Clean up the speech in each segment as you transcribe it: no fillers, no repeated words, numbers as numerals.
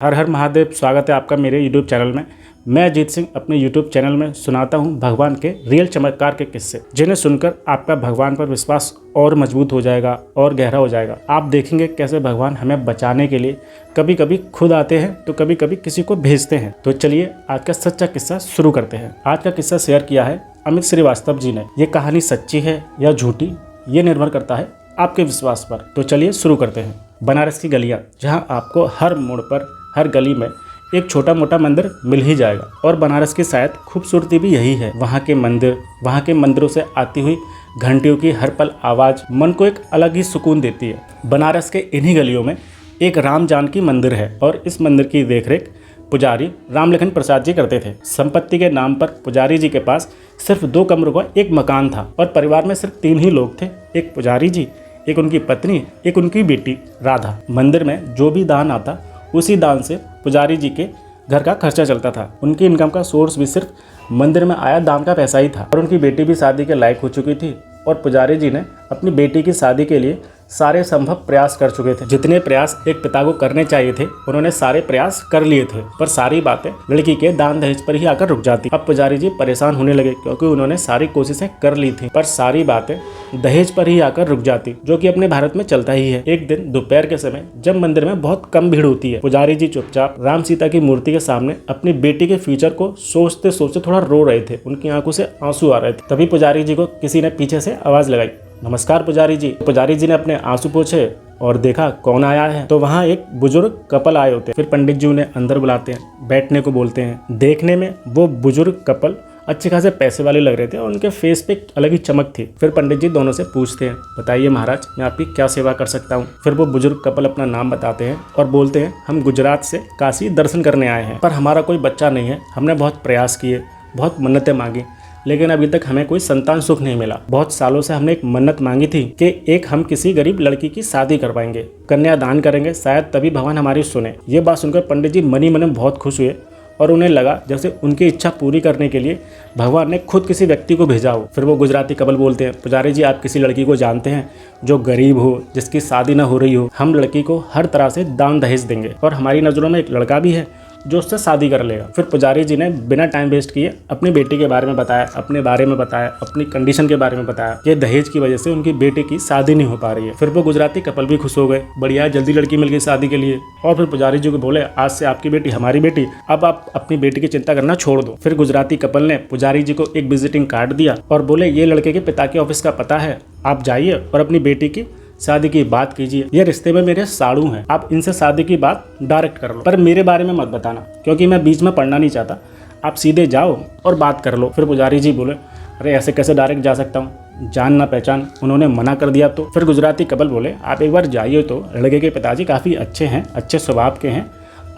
हर हर महादेव। स्वागत है आपका मेरे यूट्यूब चैनल में। मैं अजीत सिंह अपने यूट्यूब चैनल में सुनाता हूं भगवान के रियल चमत्कार के किस्से, जिन्हें सुनकर आपका भगवान पर विश्वास और मजबूत हो जाएगा और गहरा हो जाएगा। आप देखेंगे कैसे भगवान हमें बचाने के लिए कभी कभी खुद आते हैं तो कभी कभी किसी को भेजते हैं। तो चलिए आज का सच्चा किस्सा शुरू करते हैं। आज का किस्सा शेयर किया है अमित श्रीवास्तव जी ने। ये कहानी सच्ची है या झूठी, ये निर्भर करता है आपके विश्वास पर। तो चलिए शुरू करते हैं। बनारस की गलियाँ, जहाँ आपको हर मोड़ पर, हर गली में एक छोटा मोटा मंदिर मिल ही जाएगा, और बनारस की शायद खूबसूरती भी यही है। वहाँ के मंदिरों से आती हुई घंटियों की हर पल आवाज़ मन को एक अलग ही सुकून देती है। बनारस के इन्हीं गलियों में एक राम जानकी मंदिर है, और इस मंदिर की देखरेख पुजारी रामलखन प्रसाद जी करते थे। संपत्ति के नाम पर पुजारी जी के पास सिर्फ 2 कमरों का एक मकान था, और परिवार में सिर्फ 3 ही लोग थे, एक पुजारी जी, एक उनकी पत्नी, एक उनकी बेटी राधा। मंदिर में जो भी दान आता उसी दान से पुजारी जी के घर का खर्चा चलता था। उनकी इनकम का सोर्स भी सिर्फ मंदिर में आया दान का पैसा ही था। और उनकी बेटी भी शादी के लायक हो चुकी थी, और पुजारी जी ने अपनी बेटी की शादी के लिए सारे संभव प्रयास कर चुके थे। जितने प्रयास एक पिता को करने चाहिए थे उन्होंने सारे प्रयास कर लिए थे, पर सारी बातें लड़की के दान दहेज पर ही आकर रुक जाती। अब पुजारी जी परेशान होने लगे, क्योंकि उन्होंने सारी कोशिशें कर ली थी, पर सारी बातें दहेज पर ही आकर रुक जाती, जो कि अपने भारत में चलता ही है। एक दिन दोपहर के समय जब मंदिर में बहुत कम भीड़ होती है, पुजारी जी चुपचाप राम सीता की मूर्ति के सामने अपनी बेटी के फ्यूचर को सोचते सोचते थोड़ा रो रहे थे। उनकी आंखों से आंसू आ रहे थे। तभी पुजारी जी को किसी ने पीछे से आवाज लगाई, नमस्कार पुजारी जी। पुजारी जी ने अपने आंसू पोंछे और देखा कौन आया है, तो वहाँ एक बुजुर्ग कपल आए होते हैं। फिर पंडित जी उन्हें अंदर बुलाते हैं, बैठने को बोलते हैं। देखने में वो बुजुर्ग कपल अच्छे खासे पैसे वाले लग रहे थे, और उनके फेस पे अलग ही चमक थी। फिर पंडित जी दोनों से पूछते हैं, बताइए महाराज, मैं आपकी क्या सेवा कर सकता हूँ। फिर वो बुजुर्ग कपल अपना नाम बताते हैं और बोलते हैं, हम गुजरात से काशी दर्शन करने आए हैं, पर हमारा कोई बच्चा नहीं है। हमने बहुत प्रयास किए, बहुत मन्नतें मांगी, लेकिन अभी तक हमें कोई संतान सुख नहीं मिला। बहुत सालों से हमने एक मन्नत मांगी थी कि एक हम किसी गरीब लड़की की शादी करवाएंगे, कन्यादान करेंगे, शायद तभी भगवान हमारी सुने। ये बात सुनकर पंडित जी मनी मन बहुत खुश हुए, और उन्हें लगा जैसे उनकी इच्छा पूरी करने के लिए भगवान ने खुद किसी व्यक्ति को भेजा हो। फिर वो गुजराती कपल बोलते हैं, पुजारी जी आप किसी लड़की को जानते हैं जो गरीब हो, जिसकी शादी ना हो रही हो? हम लड़की को हर तरह से दान दहेज देंगे, और हमारी नज़रों में एक लड़का भी है जो उससे शादी कर लेगा। फिर पुजारी जी ने बिना टाइम वेस्ट किए अपनी बेटी के बारे में बताया, अपने बारे में बताया, अपनी कंडीशन के बारे में बताया कि दहेज की वजह से उनकी बेटी की शादी नहीं हो पा रही है। फिर वो गुजराती कपल भी खुश हो गए, बढ़िया जल्दी लड़की मिल गई शादी के लिए। और फिर पुजारी जी को बोले, आज से आपकी बेटी हमारी बेटी, अब आप अपनी बेटी की चिंता करना छोड़ दो। फिर गुजराती कपल ने पुजारी जी को एक विजिटिंग कार्ड दिया और बोले, ये लड़के के पिता के ऑफिस का पता है, आप जाइए और अपनी बेटी की शादी की बात कीजिए। ये रिश्ते में मेरे साड़ू हैं, आप इनसे शादी की बात डायरेक्ट कर लो, पर मेरे बारे में मत बताना, क्योंकि मैं बीच में पढ़ना नहीं चाहता। आप सीधे जाओ और बात कर लो। फिर पुजारी जी बोले, अरे ऐसे कैसे डायरेक्ट जा सकता हूँ, जान ना पहचान, उन्होंने मना कर दिया तो। फिर गुजराती कपल बोले, आप एक बार जाइए तो, लड़के के पिताजी काफ़ी अच्छे हैं, अच्छे स्वभाव के हैं,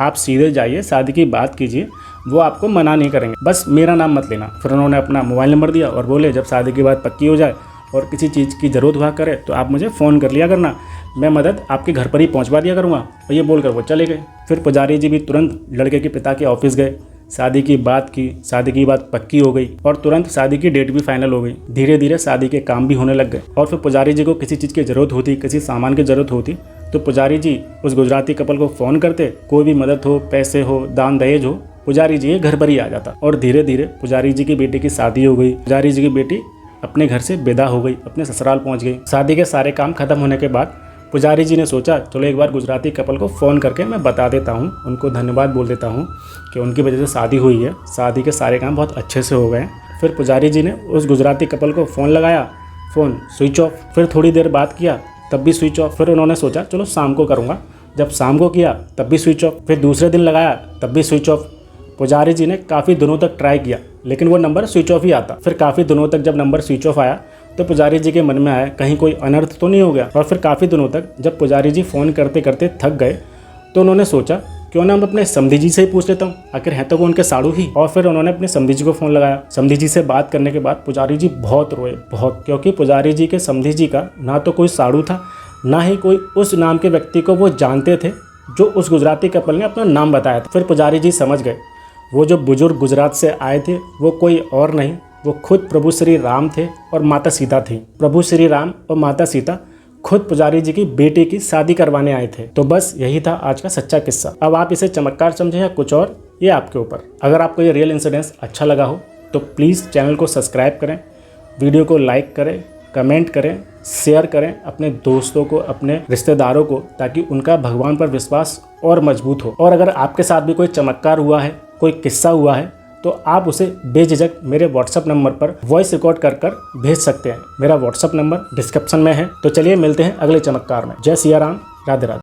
आप सीधे जाइए, शादी की बात कीजिए, वो आपको मना नहीं करेंगे, बस मेरा नाम मत लेना। फिर उन्होंने अपना मोबाइल नंबर दिया और बोले, जब शादी की बात पक्की हो जाए और किसी चीज़ की ज़रूरत हुआ करे तो आप मुझे फ़ोन कर लिया करना, मैं मदद आपके घर पर ही पहुंचवा दिया करूँगा। और ये बोलकर वो चले गए। फिर पुजारी जी भी तुरंत लड़के के पिता के ऑफिस गए, शादी की बात की, शादी की बात पक्की हो गई, और तुरंत शादी की डेट भी फाइनल हो गई। धीरे धीरे शादी के काम भी होने लग गए। और फिर पुजारी जी को किसी चीज़ की ज़रूरत होती, किसी सामान की ज़रूरत होती, तो पुजारी जी उस गुजराती कपल को फ़ोन करते, कोई भी मदद हो, पैसे हो, दान दहेज हो, पुजारी जी घर पर ही आ जाता। और धीरे धीरे पुजारी जी की बेटी की शादी हो गई। पुजारी जी की बेटी अपने घर से विदा हो गई, अपने ससुराल पहुंच गई। शादी के सारे काम खत्म होने के बाद पुजारी जी ने सोचा, चलो एक बार गुजराती कपल को फ़ोन करके मैं बता देता हूँ, उनको धन्यवाद बोल देता हूँ कि उनकी वजह से शादी हुई है, शादी के सारे काम बहुत अच्छे से हो गए। फिर पुजारी जी ने उस गुजराती कपल को फ़ोन लगाया, फ़ोन स्विच ऑफ। फिर थोड़ी देर बात किया, तब भी स्विच ऑफ। फिर उन्होंने सोचा चलो शाम को करूँगा, जब शाम को किया तब भी स्विच ऑफ। फिर दूसरे दिन लगाया, तब भी स्विच ऑफ। पुजारी जी ने काफ़ी दिनों तक ट्राई किया, लेकिन वो नंबर स्विच ऑफ ही आता। फिर काफ़ी दिनों तक जब नंबर स्विच ऑफ आया तो पुजारी जी के मन में आया, कहीं कोई अनर्थ तो नहीं हो गया। और फिर काफ़ी दिनों तक जब पुजारी जी फ़ोन करते करते थक गए, तो उन्होंने सोचा क्यों ना मैं अपने समधी जी से ही पूछ लेता हूँ, आखिर है तो वो उनके साड़ू ही। और फिर उन्होंने अपने समधी जी को फ़ोन लगाया। समधी जी से बात करने के बाद पुजारी जी बहुत रोए, बहुत, क्योंकि पुजारी जी के समधी जी का ना तो कोई साड़ू था, ना ही कोई उस नाम के व्यक्ति को वो जानते थे जो उस गुजराती कपल ने अपना नाम बताया था। फिर पुजारी जी समझ गए, वो जो बुजुर्ग गुजरात से आए थे वो कोई और नहीं, वो खुद प्रभु श्री राम थे और माता सीता थी। प्रभु श्री राम और माता सीता खुद पुजारी जी की बेटी की शादी करवाने आए थे। तो बस यही था आज का सच्चा किस्सा। अब आप इसे चमत्कार समझे या कुछ और, ये आपके ऊपर। अगर आपको ये रियल इंसिडेंस अच्छा लगा हो तो प्लीज़ चैनल को सब्सक्राइब करें, वीडियो को लाइक करें, कमेंट करें, शेयर करें अपने दोस्तों को, अपने रिश्तेदारों को, ताकि उनका भगवान पर विश्वास और मजबूत हो। और अगर आपके साथ भी कोई चमत्कार हुआ है, कोई किस्सा हुआ है, तो आप उसे बेझिझक मेरे व्हाट्सएप नंबर पर वॉइस रिकॉर्ड कर भेज सकते हैं। मेरा व्हाट्सएप नंबर डिस्क्रिप्शन में है। तो चलिए मिलते हैं अगले चमत्कार में। जय सिया राम, राधे राधे।